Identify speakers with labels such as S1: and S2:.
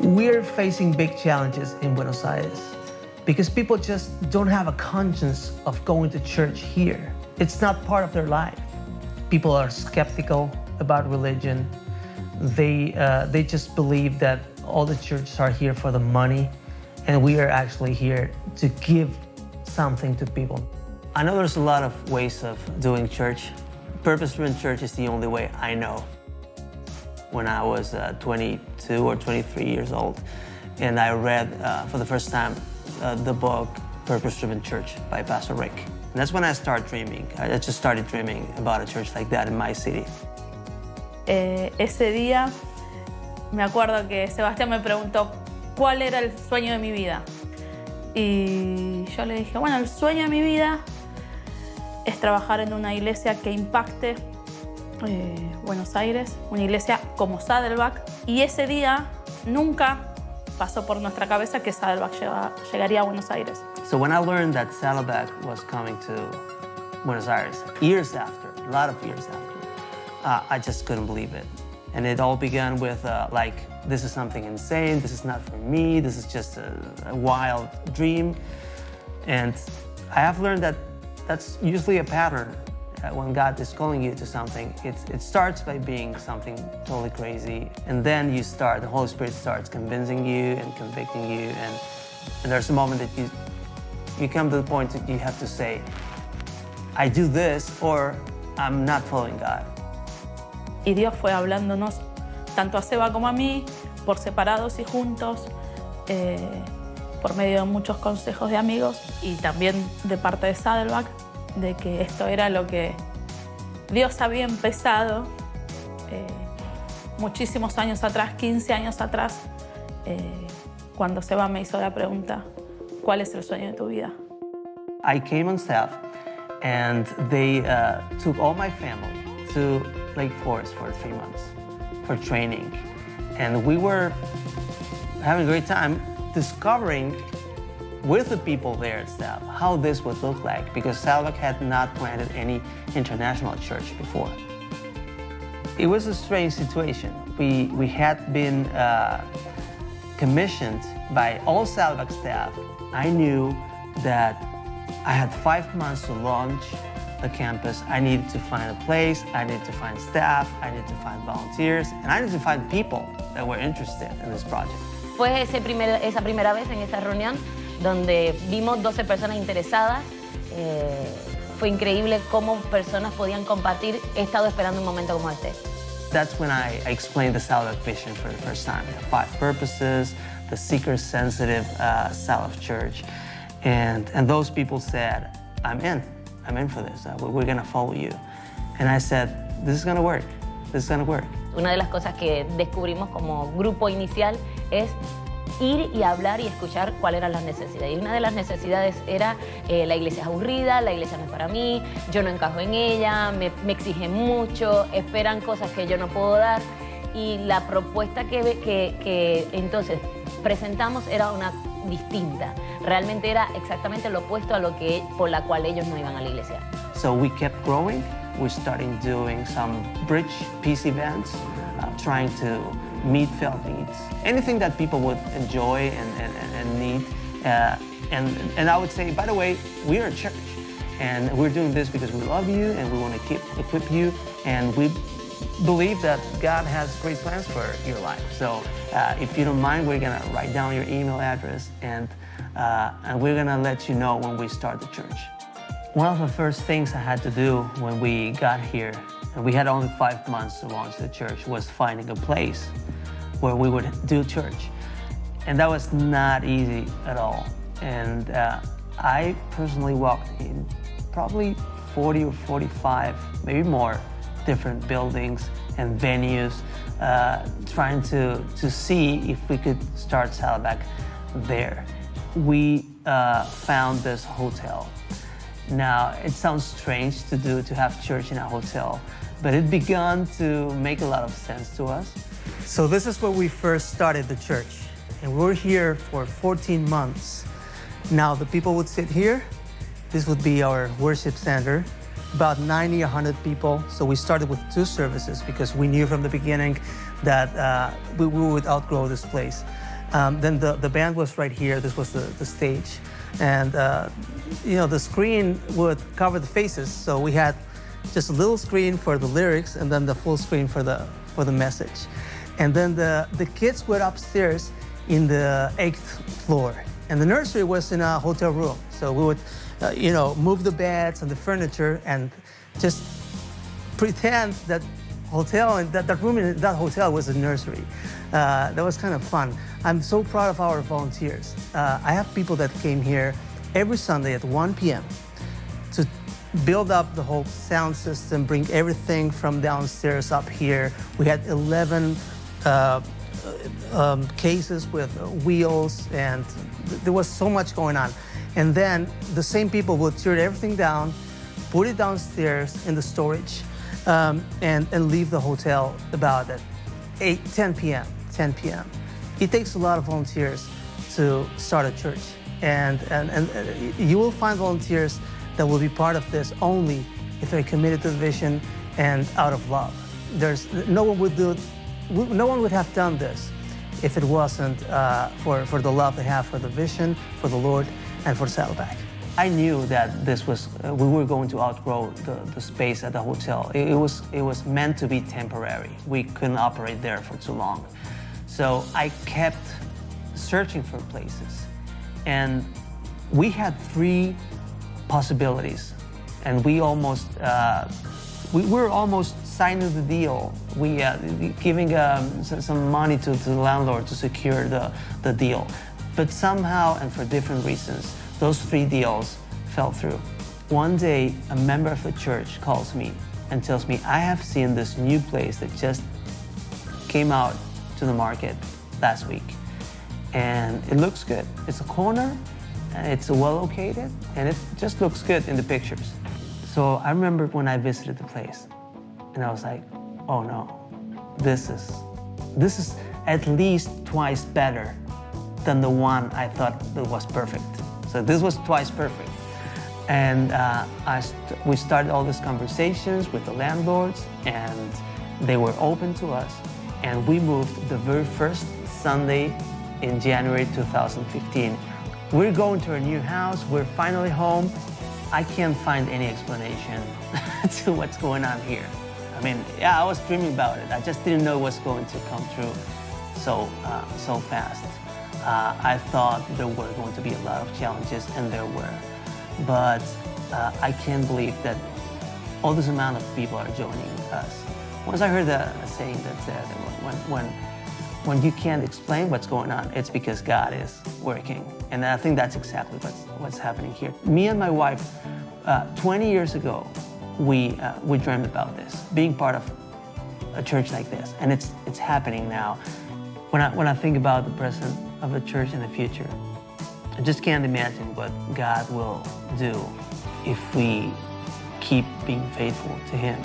S1: We're facing big challenges in Buenos Aires because people just don't have a conscience of going to church here. It's not part of their life. People are skeptical about religion. They just believe that all the churches are here for the money, and we are actually here to give something to people. I know there's a lot of ways of doing church. Purpose-driven church is the only way I know. When I was 22 or 23 years old, and I read for the first time the book Purpose-Driven Church by Pastor Rick. And that's when I started dreaming. I just started dreaming about a church like that in my city.
S2: Ese día me acuerdo que Sebastian me preguntó cuál era el sueño de mi vida. Y yo le dije, bueno, el sueño de mi vida es trabajar en una iglesia que impacte Buenos Aires, una iglesia como Saddleback. Y ese día nunca pasó por nuestra cabeza que Saddleback llegaría a Buenos Aires.
S1: So when I learned that Saddleback was coming to Buenos Aires, years after, a lot of years after, I just couldn't believe it. And it all began with like, this is something insane, this is not for me, this is just a wild dream. And I have learned that that's usually a pattern. When God is calling you to something, it starts by being something totally crazy, and then the Holy Spirit starts convincing you and convicting you, and there's a moment that you come to the point that you have to say, I do this or I'm not following God.
S2: Y Dios fue hablándonos tanto a Seba como a mí, por separados y juntos, por medio de muchos consejos de amigos y también de parte de Saddleback, de que esto era lo que Dios había empezado muchísimos años atrás, 15 años atrás, cuando Seba me hizo la pregunta, ¿cuál es el sueño de tu vida?
S1: I came on staff and they took all my family to Lake Forest for 3 months for training. And we were having a great time discovering with the people there at staff how this would look like, because Saddleback had not planted any international church before. It was a strange situation. We had been commissioned by all Saddleback staff. I knew that I had 5 months to launch the campus. I needed to find a place, I needed to find staff, I needed to find volunteers, and I needed to find people that were interested in this project.
S3: Fue esa primera vez en esa reunión donde vimos 12 personas interesadas. Fue increíble cómo personas podían compartir, he estado esperando un momento como este.
S1: That's when I explained the Saddleback vision for the first time. The 5 purposes, the seeker-sensitive Saddleback Church. And those people said, I'm in for this, we're gonna follow you. And I said, this is gonna work, this is gonna work.
S3: Una de las cosas que descubrimos como grupo inicial es ir y hablar y escuchar cuáles eran las necesidades. Y una de las necesidades era la iglesia es aburrida, la iglesia no es para mí, yo no encajo en ella, me exigen mucho, esperan cosas que yo no puedo dar. Y la propuesta que entonces presentamos era una distinta. Realmente era exactamente lo opuesto a lo que por la cual ellos no iban a la iglesia.
S1: So we kept growing. We started doing some bridge peace events, trying to meet felt needs, anything that people would enjoy and need. And I would say, by the way, we are a church, and we're doing this because we love you and we want to equip you, and we believe that God has great plans for your life. So if you don't mind, we're gonna write down your email address, and we're gonna let you know when we start the church. One of the first things I had to do when we got here, and we had only 5 months to launch the church, was finding a place where we would do church. And that was not easy at all. And I personally walked in probably 40 or 45, maybe more, different buildings and venues, trying to see if we could start Saddleback there. We found this hotel. Now, it sounds strange to have church in a hotel, but it began to make a lot of sense to us. So this is where we first started the church, and we were here for 14 months. Now, the people would sit here. This would be our worship center, about 90, 100 people. So we started with 2 services because we knew from the beginning that we would outgrow this place. Then the band was right here. This was the stage. And, the screen would cover the faces. So we had just a little screen for the lyrics and then the full screen for the message. And then the kids were upstairs in the 8th floor. And the nursery was in a hotel room. So we would, move the beds and the furniture and just pretend that that room in that hotel was a nursery. That was kind of fun. I'm so proud of our volunteers. I have people that came here every Sunday at 1 p.m. to build up the whole sound system, bring everything from downstairs up here. We had 11 cases with wheels, and there was so much going on. And then the same people would tear everything down, put it downstairs in the storage, and leave the hotel about at 10 p.m. It takes a lot of volunteers to start a church. And you will find volunteers that will be part of this only if they're committed to the vision and out of love. No one would have done this if it wasn't for the love they have for the vision, for the Lord, and for Saddleback. I knew that we were going to outgrow the space at the hotel. It was meant to be temporary. We couldn't operate there for too long. So I kept searching for places. And we had 3 possibilities. And we were almost signing the deal. We giving some money to the landlord to secure the deal. But somehow, and for different reasons, those 3 deals fell through. One day, a member of the church calls me and tells me, I have seen this new place that just came out to the market last week. And it looks good. It's a corner, it's well located, and it just looks good in the pictures. So I remember when I visited the place, and I was like, oh no, this is at least twice better than the one I thought that was perfect. So this was twice perfect. And we started all these conversations with the landlords, and they were open to us. And we moved the very first Sunday in January 2015. We're going to our new house. We're finally home. I can't find any explanation to what's going on here. I mean, yeah, I was dreaming about it. I just didn't know it was going to come true so fast. I thought there were going to be a lot of challenges, and there were. But I can't believe that all this amount of people are joining us. Once I heard a saying that said, when you can't explain what's going on, it's because God is working. And I think that's exactly what's happening here. Me and my wife, 20 years ago, we dreamed about this, being part of a church like this, and it's happening now. When I think about the present of the church in the future, I just can't imagine what God will do if we keep being faithful to Him.